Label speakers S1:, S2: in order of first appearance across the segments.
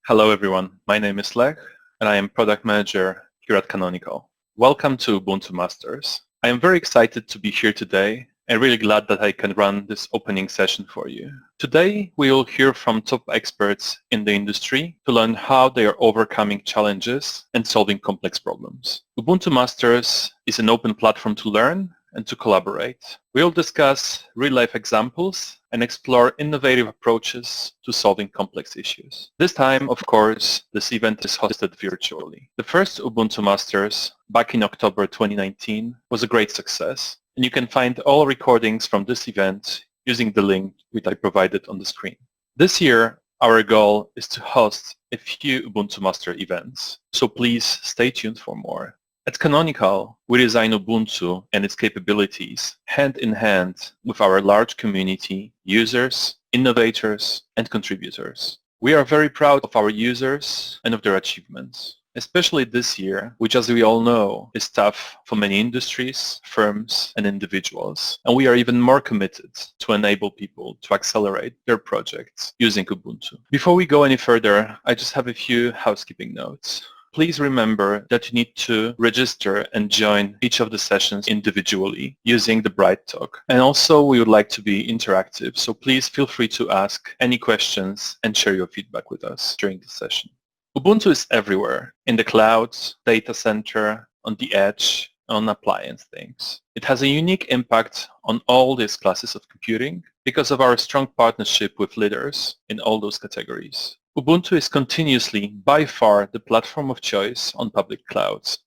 S1: Hello everyone, my name is Lech and I am Product Manager here at Canonical. Welcome to Ubuntu Masters. I am very excited to be here today and really glad that I can run this opening session for you. Today we will hear from top experts in the industry to learn how they are overcoming challenges and solving complex problems. Ubuntu Masters is an open platform to learn and to collaborate. We will discuss real-life examples and explore innovative approaches to solving complex issues. This time, of course, this event is hosted virtually. The first Ubuntu Masters back in October 2019 was a great success, and you can find all recordings from this event using the link which I provided on the screen. This year, our goal is to host a few Ubuntu Master events, so please stay tuned for more. At Canonical, we design Ubuntu and its capabilities hand in hand with our large community, users, innovators, and contributors. We are very proud of our users and of their achievements, especially this year, which as we all know is tough for many industries, firms, and individuals. And we are even more committed to enable people to accelerate their projects using Ubuntu. Before we go any further, I just have a few housekeeping notes. Please remember that you need to register and join each of the sessions individually using the BrightTalk. And also we would like to be interactive, so please feel free to ask any questions and share your feedback with us during the session. Ubuntu is everywhere, in the cloud, data center, on the edge, on appliance things. It has a unique impact on all these classes of computing because of our strong partnership with leaders in all those categories. Ubuntu is continuously, by far, the platform of choice on public clouds.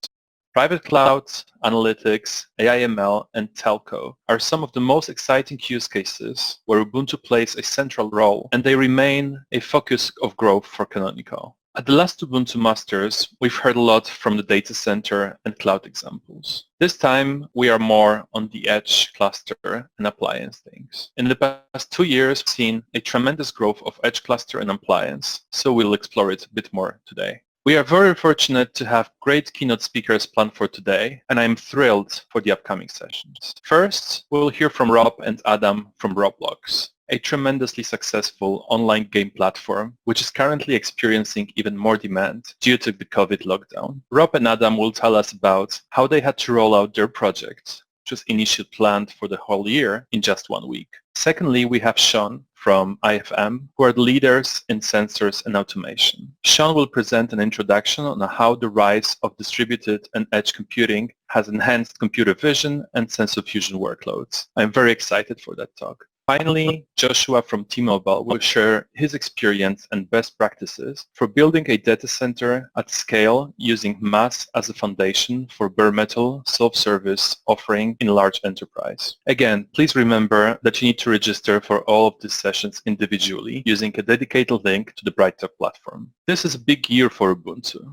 S1: Private clouds, analytics, AI/ML, and telco are some of the most exciting use cases where Ubuntu plays a central role, and they remain a focus of growth for Canonical. At the last Ubuntu Masters, we've heard a lot from the data center and cloud examples. This time, we are more on the edge, cluster, and appliance things. In the past 2 years, we've seen a tremendous growth of edge, cluster, and appliance, so we'll explore it a bit more today. We are very fortunate to have great keynote speakers planned for today, and I'm thrilled for the upcoming sessions. First, we'll hear from Rob and Adam from Roblox, a tremendously successful online game platform which is currently experiencing even more demand due to the COVID lockdown. Rob and Adam will tell us about how they had to roll out their project, which was initially planned for the whole year, in just 1 week. Secondly, we have Sean from IFM, who are the leaders in sensors and automation. Sean will present an introduction on how the rise of distributed and edge computing has enhanced computer vision and sensor fusion workloads. I'm very excited for that talk. Finally, Joshua from T-Mobile will share his experience and best practices for building a data center at scale using MAS as a foundation for bare metal self-service offering in large enterprise. Again, please remember that you need to register for all of these sessions individually using a dedicated link to the BrightTalk platform. This is a big year for Ubuntu.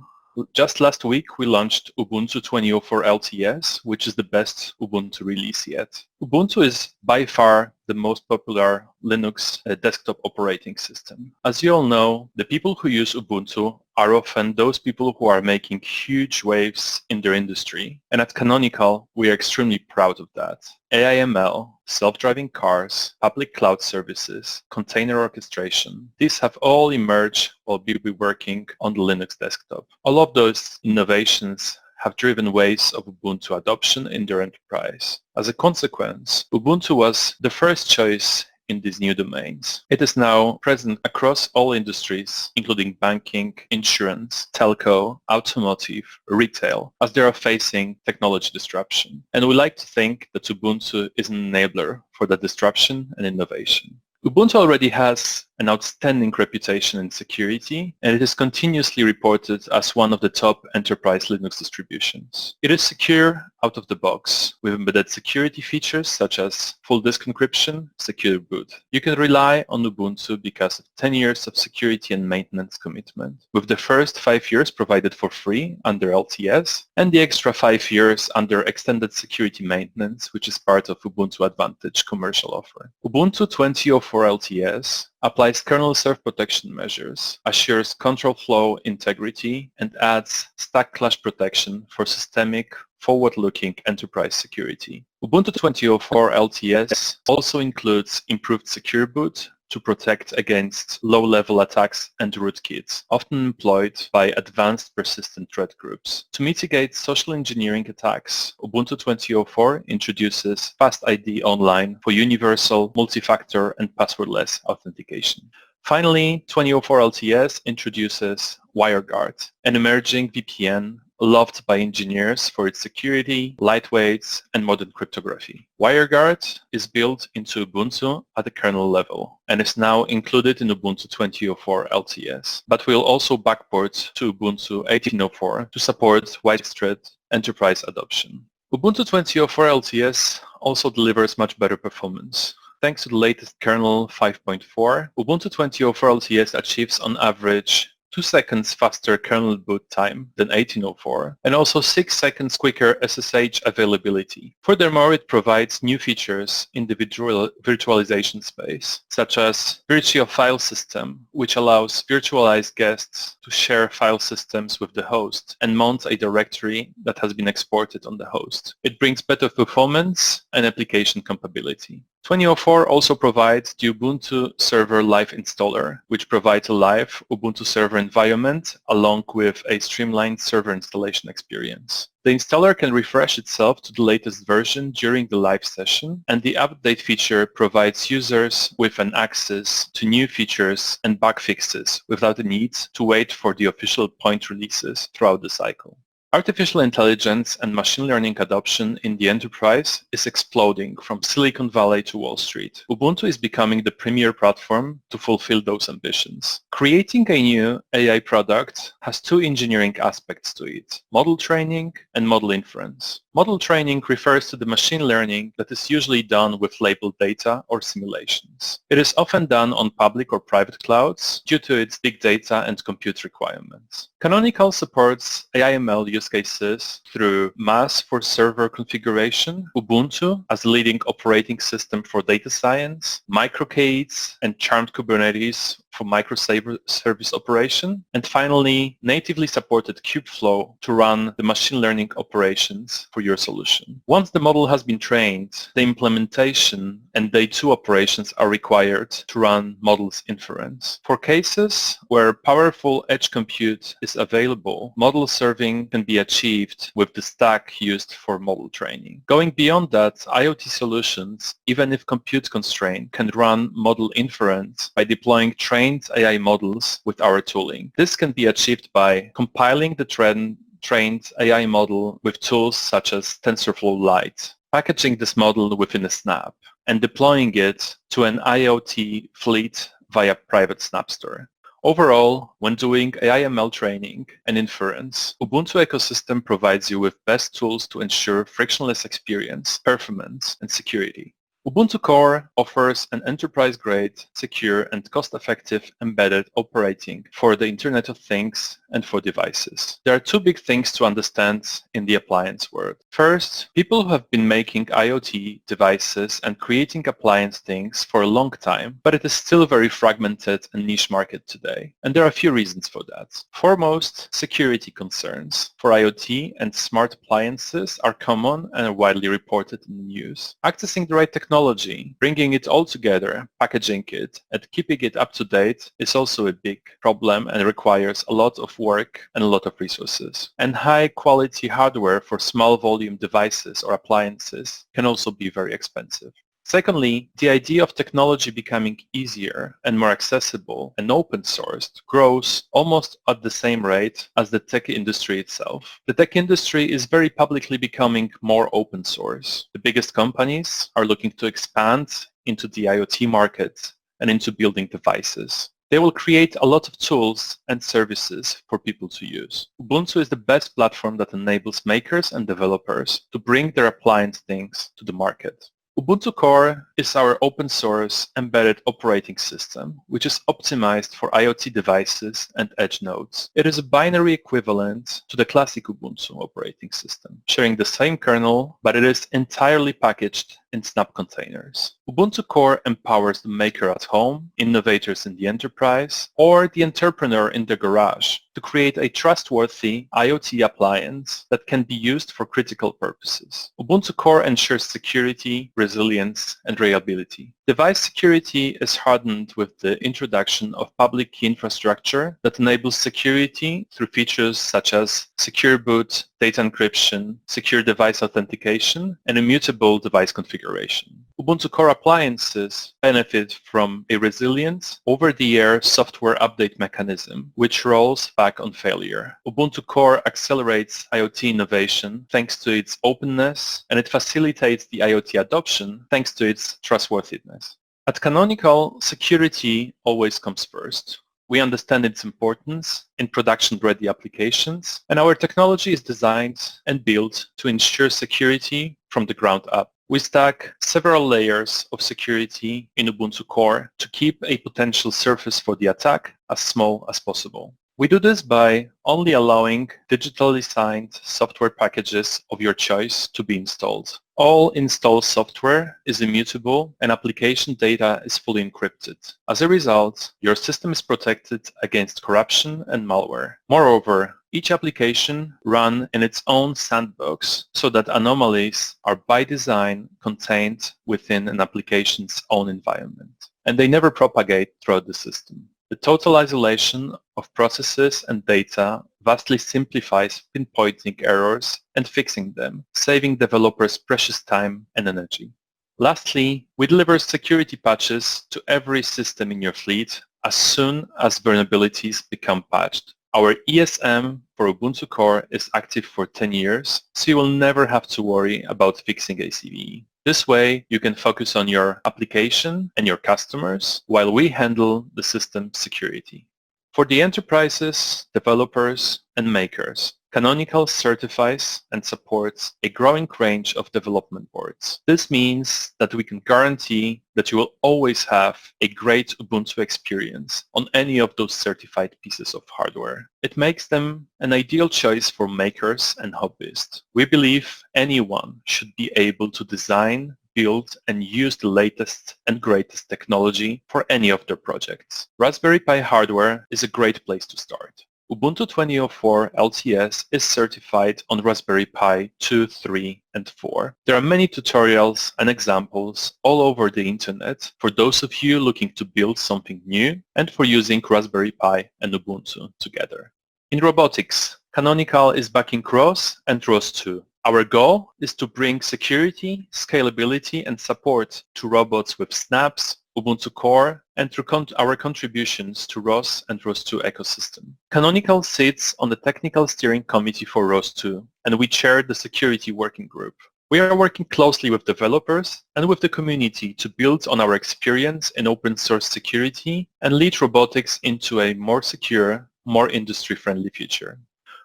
S1: Just last week, we launched Ubuntu 2004 LTS, which is the best Ubuntu release yet. Ubuntu is by far the most popular Linux desktop operating system. As you all know, the people who use Ubuntu are often those people who are making huge waves in their industry. And at Canonical, we are extremely proud of that. AI/ML, self-driving cars, public cloud services, container orchestration, these have all emerged while we were working on the Linux desktop. All of those innovations have driven waves of Ubuntu adoption in their enterprise. As a consequence, Ubuntu was the first choice in these new domains. It is now present across all industries, including banking, insurance, telco, automotive, retail, as they are facing technology disruption. And we like to think that Ubuntu is an enabler for that disruption and innovation. Ubuntu already has an outstanding reputation in security, and it is continuously reported as one of the top enterprise Linux distributions. It is secure out of the box, with embedded security features such as full disk encryption, secure boot. You can rely on Ubuntu because of 10 years of security and maintenance commitment, with the first 5 years provided for free under LTS, and the extra 5 years under extended security maintenance, which is part of Ubuntu Advantage commercial offer. Ubuntu 2004 LTS applies kernel self-protection measures, assures control flow integrity, and adds stack clash protection for systemic, forward-looking enterprise security. Ubuntu 2004 LTS also includes improved secure boot, to protect against low-level attacks and rootkits, often employed by advanced persistent threat groups. To mitigate social engineering attacks, Ubuntu 20.04 introduces FastID Online for universal, multi-factor, and passwordless authentication. Finally, 20.04 LTS introduces WireGuard, an emerging VPN loved by engineers for its security, lightweight, and modern cryptography. WireGuard is built into Ubuntu at the kernel level and is now included in Ubuntu 20.04 LTS, but will also backport to Ubuntu 18.04 to support widespread enterprise adoption. Ubuntu 20.04 LTS also delivers much better performance. Thanks to the latest kernel 5.4, Ubuntu 20.04 LTS achieves on average 2 seconds faster kernel boot time than 18.04 and also 6 seconds quicker SSH availability. Furthermore, it provides new features in the virtualization space, such as Virtual File System, which allows virtualized guests to share file systems with the host and mount a directory that has been exported on the host. It brings better performance and application compatibility. 20.04 also provides the Ubuntu Server Live installer, which provides a live Ubuntu server environment along with a streamlined server installation experience. The installer can refresh itself to the latest version during the live session, and the update feature provides users with an access to new features and bug fixes without the need to wait for the official point releases throughout the cycle. Artificial intelligence and machine learning adoption in the enterprise is exploding from Silicon Valley to Wall Street. Ubuntu is becoming the premier platform to fulfill those ambitions. Creating a new AI product has two engineering aspects to it: model training and model inference. Model training refers to the machine learning that is usually done with labeled data or simulations. It is often done on public or private clouds due to its big data and compute requirements. Canonical supports AI/ML use cases through MAS for server configuration, Ubuntu as the leading operating system for data science, micro-K8s and Charmed Kubernetes for microservice operation, and finally, natively supported Kubeflow to run the machine learning operations for your solution. Once the model has been trained, the implementation and day 2 operations are required to run model's inference. For cases where powerful edge compute is available, model serving can be achieved with the stack used for model training. Going beyond that, IoT solutions, even if compute constrained, can run model inference by deploying trained AI models with our tooling. This can be achieved by compiling the trained AI model with tools such as TensorFlow Lite, packaging this model within a snap, and deploying it to an IoT fleet via private snap store. Overall, when doing AI/ML training and inference, Ubuntu ecosystem provides you with best tools to ensure frictionless experience, performance, and security. Ubuntu Core offers an enterprise-grade, secure, and cost-effective embedded operating for the Internet of Things and for devices. There are two big things to understand in the appliance world. First, people who have been making IoT devices and creating appliance things for a long time, but it is still a very fragmented and niche market today. And there are a few reasons for that. Foremost, security concerns for IoT and smart appliances are common and are widely reported in the news. Accessing the right technology, bringing it all together, packaging it, and keeping it up to date is also a big problem and requires a lot of work and a lot of resources. And high quality hardware for small volume devices or appliances can also be very expensive. Secondly, the idea of technology becoming easier and more accessible and open-sourced grows almost at the same rate as the tech industry itself. The tech industry is very publicly becoming more open source. The biggest companies are looking to expand into the IoT market and into building devices. They will create a lot of tools and services for people to use. Ubuntu is the best platform that enables makers and developers to bring their appliance things to the market. Ubuntu Core is our open source embedded operating system, which is optimized for IoT devices and edge nodes. It is a binary equivalent to the classic Ubuntu operating system, sharing the same kernel, but it is entirely packaged in Snap containers. Ubuntu Core empowers the maker at home, innovators in the enterprise, or the entrepreneur in the garage to create a trustworthy IoT appliance that can be used for critical purposes. Ubuntu Core ensures security, resilience, and reliability. Device security is hardened with the introduction of public key infrastructure that enables security through features such as secure boot, data encryption, secure device authentication, and immutable device configuration. Ubuntu Core appliances benefit from a resilient, over-the-air software update mechanism which rolls back on failure. Ubuntu Core accelerates IoT innovation thanks to its openness, and it facilitates the IoT adoption thanks to its trustworthiness. At Canonical, security always comes first. We understand its importance in production-ready applications, and our technology is designed and built to ensure security from the ground up. We stack several layers of security in Ubuntu Core to keep a potential surface for the attack as small as possible. We do this by only allowing digitally signed software packages of your choice to be installed. All installed software is immutable and application data is fully encrypted. As a result, your system is protected against corruption and malware. Moreover, each application runs in its own sandbox so that anomalies are by design contained within an application's own environment, and they never propagate throughout the system. The total isolation of processes and data vastly simplifies pinpointing errors and fixing them, saving developers precious time and energy. Lastly, we deliver security patches to every system in your fleet as soon as vulnerabilities become patched. Our ESM for Ubuntu Core is active for 10 years, so you will never have to worry about fixing a CVE. This way, you can focus on your application and your customers while we handle the system security. For the enterprises, developers, and makers, Canonical certifies and supports a growing range of development boards. This means that we can guarantee that you will always have a great Ubuntu experience on any of those certified pieces of hardware. It makes them an ideal choice for makers and hobbyists. We believe anyone should be able to design, build, and use the latest and greatest technology for any of their projects. Raspberry Pi hardware is a great place to start. Ubuntu 2004 LTS is certified on Raspberry Pi 2, 3, and 4. There are many tutorials and examples all over the internet for those of you looking to build something new and for using Raspberry Pi and Ubuntu together. In robotics, Canonical is backing ROS and ROS 2. Our goal is to bring security, scalability, and support to robots with snaps, Ubuntu Core, and through our contributions to ROS and ROS 2 ecosystem. Canonical sits on the technical steering committee for ROS 2, and we chair the security working group. We are working closely with developers and with the community to build on our experience in open source security and lead robotics into a more secure, more industry-friendly future.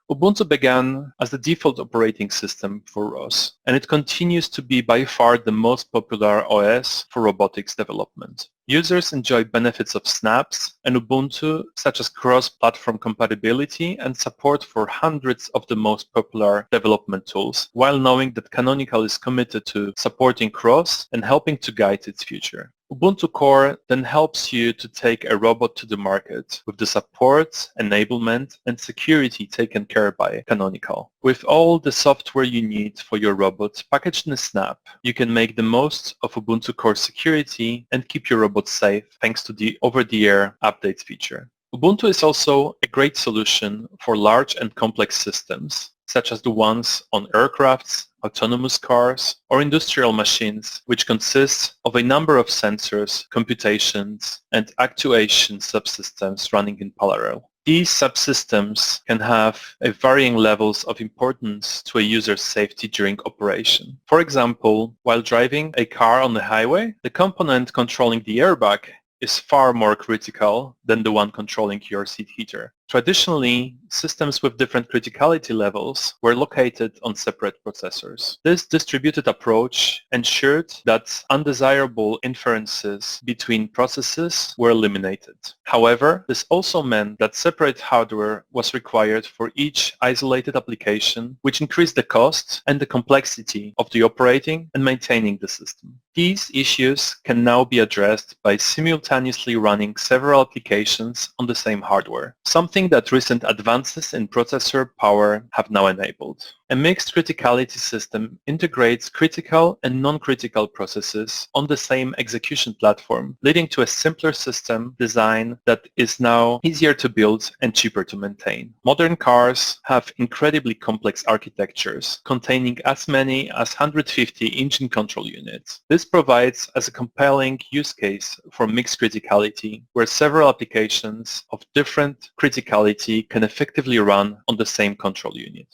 S1: Ubuntu began as the default operating system for ROS, and it continues to be by far the most popular OS for robotics development. Users enjoy benefits of snaps and Ubuntu, such as cross-platform compatibility and support for hundreds of the most popular development tools, while knowing that Canonical is committed to supporting ROS and helping to guide its future. Ubuntu Core then helps you to take a robot to the market with the support, enablement, and security taken care by Canonical. With all the software you need for your robot packaged in a snap, you can make the most of Ubuntu Core security and keep your robot safe thanks to the over-the-air updates feature. Ubuntu is also a great solution for large and complex systems, such as the ones on aircrafts, autonomous cars, or industrial machines, which consist of a number of sensors, computations, and actuation subsystems running in parallel. These subsystems can have varying levels of importance to a user's safety during operation. For example, while driving a car on the highway, the component controlling the airbag is far more critical than the one controlling your seat heater. Traditionally, systems with different criticality levels were located on separate processors. This distributed approach ensured that undesirable inferences between processes were eliminated. However, this also meant that separate hardware was required for each isolated application, which increased the cost and the complexity of the operating and maintaining the system. These issues can now be addressed by simultaneously running several applications on the same hardware, something something that recent advances in processor power have now enabled. A mixed criticality system integrates critical and non-critical processes on the same execution platform, leading to a simpler system design that is now easier to build and cheaper to maintain. Modern cars have incredibly complex architectures containing as many as 150 engine control units. This provides as a compelling use case for mixed criticality, where several applications of different criticality can effectively run on the same control unit.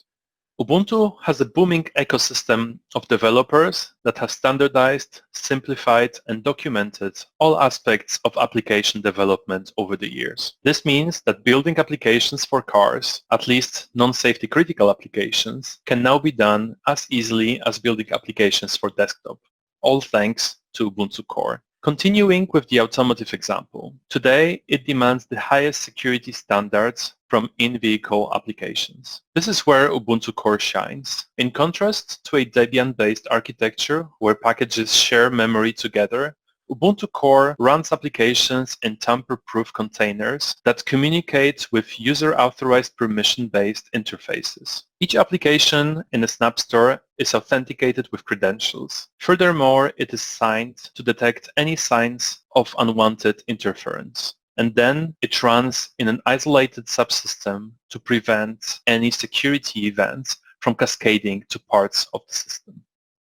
S1: Ubuntu has a booming ecosystem of developers that have standardized, simplified, and documented all aspects of application development over the years. This means that building applications for cars, at least non-safety critical applications, can now be done as easily as building applications for desktop, all thanks to Ubuntu Core. Continuing with the automotive example, today it demands the highest security standards from in-vehicle applications. This is where Ubuntu Core shines. In contrast to a Debian-based architecture where packages share memory together, Ubuntu Core runs applications in tamper-proof containers that communicate with user-authorized permission-based interfaces. Each application in a Snap Store is authenticated with credentials. Furthermore, it is signed to detect any signs of unwanted interference. And then it runs in an isolated subsystem to prevent any security events from cascading to parts of the system.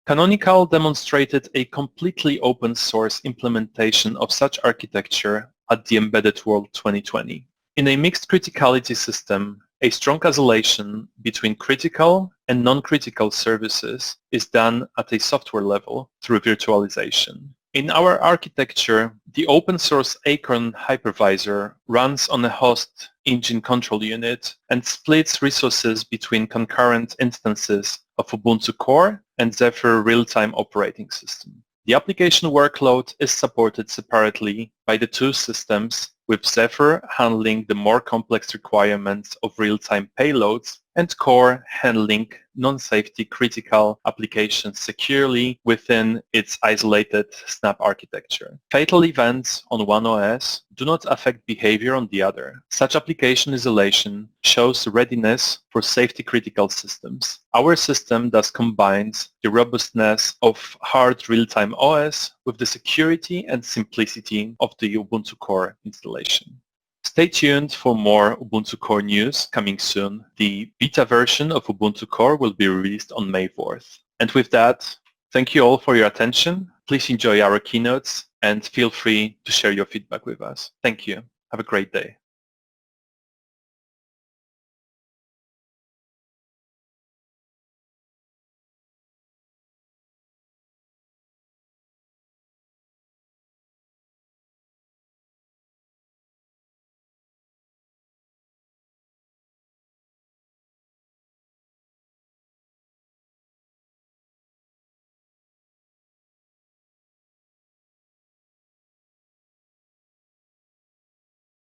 S1: Canonical demonstrated a completely open source implementation of such architecture at the Embedded World 2020. In a mixed criticality system, a strong isolation between critical and non-critical services is done at a software level through virtualization. In our architecture, the open source Acorn hypervisor runs on a host engine control unit and splits resources between concurrent instances of Ubuntu Core and Zephyr real-time operating system. The application workload is supported separately by the two systems, with Zephyr handling the more complex requirements of real-time payloads and Core handling non-safety critical applications securely within its isolated Snap architecture. Fatal events on one OS do not affect behavior on the other. Such application isolation shows readiness for safety critical systems. Our system thus combines the robustness of hard real-time OS with the security and simplicity of the Ubuntu Core installation. Stay tuned for more Ubuntu Core news coming soon. The beta version of Ubuntu Core will be released on May 4th. And with that, thank you all for your attention. Please enjoy our keynotes and feel free to share your feedback with us. Thank you. Have a great day.